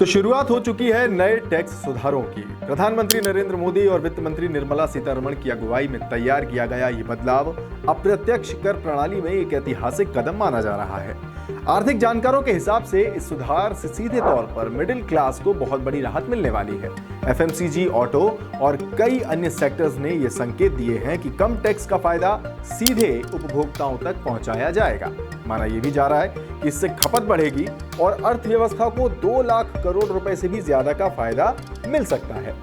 तो शुरुआत हो चुकी है नए टैक्स सुधारों की। प्रधानमंत्री नरेंद्र मोदी और वित्त मंत्री निर्मला सीतारमण की अगुवाई में तैयार किया गया ये बदलाव अप्रत्यक्ष कर प्रणाली में एक ऐतिहासिक कदम माना जा रहा है। आर्थिक जानकारों के हिसाब से इस सुधार से सीधे तौर पर मिडिल क्लास को बहुत बड़ी राहत मिलने वाली है। एफएमसीजी, ऑटो और कई अन्य सेक्टर्स ने ये संकेत दिए हैं कि कम टैक्स का फायदा सीधे उपभोक्ताओं तक पहुंचाया जाएगा। माना यह भी जा रहा है कि इससे खपत बढ़ेगी और अर्थव्यवस्था को 2 लाख करोड़ रुपए से भी ज्यादा का फायदा मिल सकता है।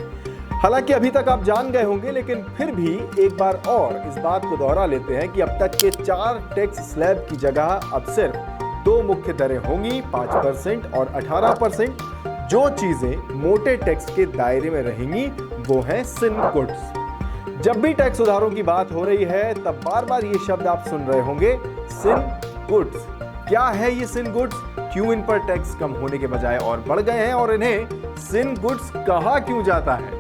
हालांकि अभी तक आप जान गए होंगे, लेकिन फिर भी एक बार और इस बात को दोहरा लेते हैं कि अब तक के 4 टैक्स स्लैब की जगह अब सिर्फ 2 मुख्य दरें होंगी, 5% और 18%। जो चीजें मोटे टैक्स के दायरे में रहेंगी वो है सिन गुड्स। जब भी टैक्स सुधारों की बात हो रही है तब बार बार ये शब्द आप सुन रहे होंगे, सिन गुड्स। क्या है ये सिन गुड्स? क्यों इन पर टैक्स कम होने के बजाय और बढ़ गए हैं और इन्हें सिन गुड्स कहा क्यों जाता है?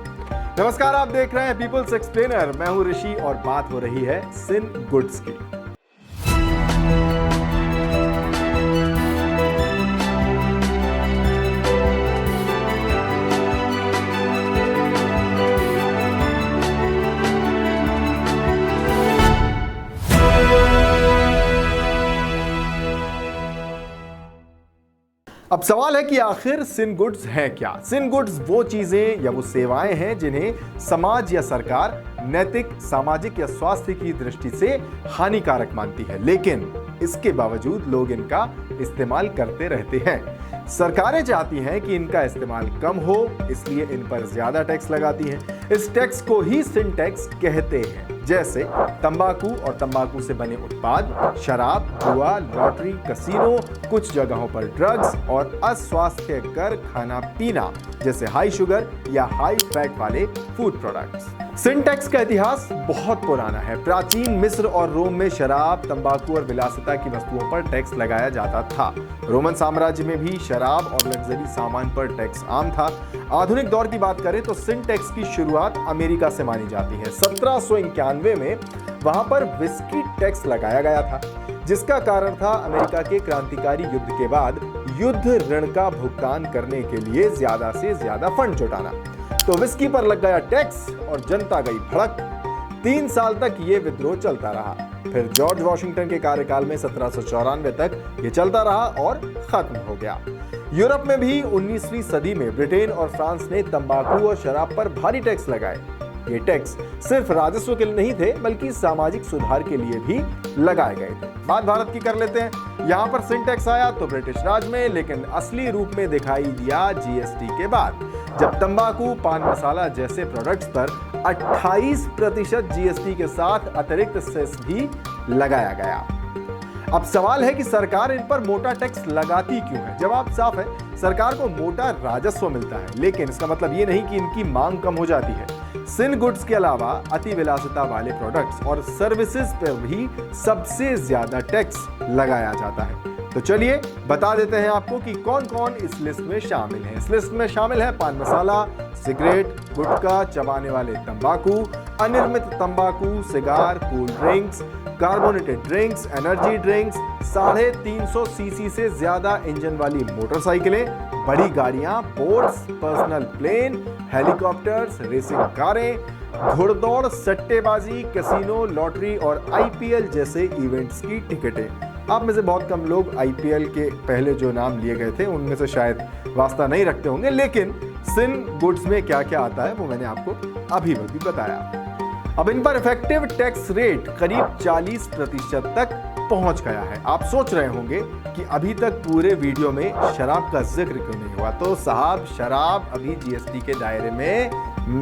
नमस्कार, आप देख रहे हैं पीपल्स एक्सप्लेनर। मैं हूं ऋषि और बात हो रही है सिन गुड्स की। अब सवाल है कि आखिर सिन गुड्स हैं क्या? सिन गुड्स वो चीजें या वो सेवाएं हैं जिन्हें समाज या सरकार नैतिक, सामाजिक या स्वास्थ्य की दृष्टि से हानिकारक मानती है, लेकिन इसके बावजूद लोग इनका इस्तेमाल करते रहते हैं। सरकारें चाहती हैं कि इनका इस्तेमाल कम हो, इसलिए इन पर ज्यादा टैक्स लगाती हैं। इस टैक्स को ही सिन टैक्स कहते हैं। जैसे तंबाकू और तंबाकू से बने उत्पाद, शराब, जुआ, लॉटरी, कसीनो, कुछ जगहों पर ड्रग्स और अस्वास्थ्यकर खाना पीना जैसे हाई शुगर या हाई फैट वाले फूड प्रोडक्ट्स। सिन टैक्स का इतिहास बहुत पुराना है। प्राचीन मिस्र और रोम में शराब, तंबाकू और विलासिता की वस्तुओं पर टैक्स लगाया जाता था। रोमन साम्राज्य में भी शराब और लग्जरी सामान पर टैक्स आम था। आधुनिक दौर की बात करें तो सिन टैक्स की शुरुआत अमेरिका से मानी जाती है। 1791 में वहां पर विस्की टैक्स लगाया गया था, जिसका कारण था अमेरिका के क्रांतिकारी युद्ध के बाद युद्ध ऋण का भुगतान करने के लिए ज्यादा से ज्यादा फंड जुटाना। तो विस्की पर लग गया टैक्स और जनता गई भड़क। 3 साल तक ये विद्रोह चलता रहा। फिर जॉर्ज वॉशिंगटन के कार्यकाल में 1794 तक ये चलता रहा और खत्म हो गया। यूरोप में भी 19वीं सदी में ब्रिटेन और फ्रांस ने तंबाकू और शराब पर भारी टैक्स लगाए। ये टैक्स सिर्फ राजस्व के लिए नहीं थे, बल्कि सामाजिक सुधार के लिए भी लगाए गए थे। बात भारत की कर लेते हैं। यहाँ पर सिन टैक्स आया तो ब्रिटिश राज में, लेकिन असली रूप में दिखाई दिया जीएसटी के बाद, जब तंबाकू, पान मसाला जैसे प्रोडक्ट्स पर 28% जीएसटी के साथ अतिरिक्त सेस भी लगाया गया। अब सवाल है कि सरकार इन पर मोटा टैक्स लगाती क्यों है? जवाब साफ है, सरकार को मोटा राजस्व मिलता है, लेकिन इसका मतलब ये नहीं कि इनकी मांग कम हो जाती है। सिन गुड्स के अलावा अति विलासिता वाले प्रोडक्ट्स और सर्विसेज पर भी सबसे ज्यादा टैक्स लगाया जाता है। तो चलिए बता देते हैं आपको कि कौन कौन इस लिस्ट में शामिल है। इस लिस्ट में शामिल है पान मसाला, सिगरेट, गुटखा, चबाने वाले तंबाकू, अनिर्मित तंबाकू, cigar, cool drinks, carbonated drinks, energy drinks, 350 cc से ज्यादा इंजन वाली मोटरसाइकिलें, बड़ी गाड़ियां, boats, personal plane, helicopters, racing कारें, घुड़दौड़, सट्टेबाजी, कैसीनो, लॉटरी और आईपीएल जैसे इवेंट्स की टिकटें। आप में से बहुत कम लोग आईपीएल के पहले जो नाम लिए गए थे उनमें से शायद वास्ता नहीं रखते होंगे, लेकिन सिन गुड्स में क्या क्या आता है वो मैंने आपको अभी भी बताया। अब इन पर इफेक्टिव टैक्स रेट करीब 40% तक पहुंच गया है। आप सोच रहे होंगे कि अभी तक पूरे वीडियो में शराब का जिक्र क्यों नहीं हुआ? तो साहब, शराब अभी जीएसटी के दायरे में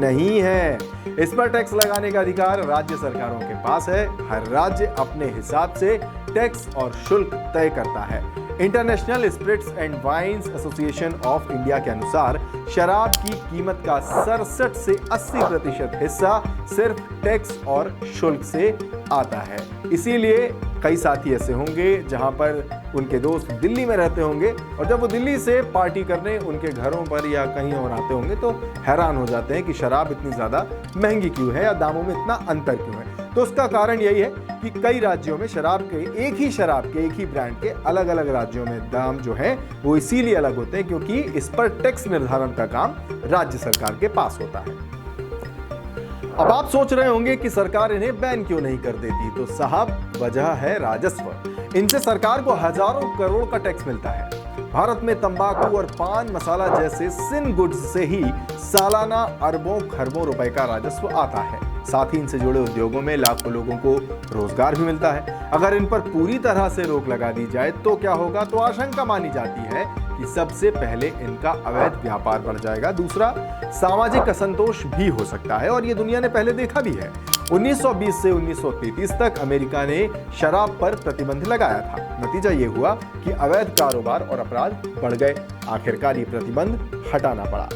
नहीं है। इस पर टैक्स लगाने का अधिकार राज्य सरकारों के पास है। हर राज्य अपने हिसाब से टैक्स और शुल्क तय करता है। International spirits and wines association of India के अनुसार शराब की कीमत का 67 से 80% हिस्सा सिर्फ टैक्स और शुल्क से आता है। इसीलिए कई साथी ऐसे होंगे जहां पर उनके दोस्त दिल्ली में रहते होंगे और जब वो दिल्ली से पार्टी करने उनके घरों पर या कहीं और आते होंगे तो हैरान हो जाते हैं कि शराब इतनी ज्यादा महंगी क्यों है या दामों में इतना अंतर क्यों है। तो उसका कारण यही है कि कई राज्यों में शराब के एक ही ब्रांड के अलग अलग राज्यों में दाम जो है वो इसीलिए अलग होते हैं क्योंकि इस पर टैक्स निर्धारण का काम राज्य सरकार के पास होता है। अब आप सोच रहे होंगे कि सरकार इन्हें बैन क्यों नहीं कर देती, तो साहब वजह है राजस्व। इनसे सरकार को हजारों करोड़ का टैक्स मिलता है। भारत में तंबाकू और पान मसाला जैसे सिन गुड्स से ही सालाना अरबों खरबों रुपए का राजस्व आता है। साथ ही इनसे जुड़े उद्योगों में लाखों लोगों को रोजगार भी मिलता है। अगर इन पर पूरी तरह से रोक लगा दी जाए तो क्या होगा, तो आशंका मानी जाती है कि सबसे पहले इनका अवैध व्यापार बढ़ जाएगा, दूसरा सामाजिक असंतोष भी हो सकता है और ये दुनिया ने पहले देखा भी है। 1920 से 1933 तक अमेरिका ने शराब पर प्रतिबंध लगाया था। नतीजा ये हुआ कि अवैध कारोबार और अपराध बढ़ गए। आखिरकार ये प्रतिबंध हटाना पड़ा।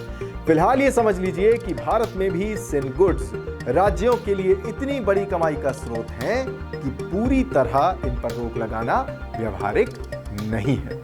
फिलहाल ये समझ लीजिए कि भारत में भी सिन गुड्स राज्यों के लिए इतनी बड़ी कमाई का स्रोत है कि पूरी तरह इन पर रोक लगाना व्यवहारिक नहीं है।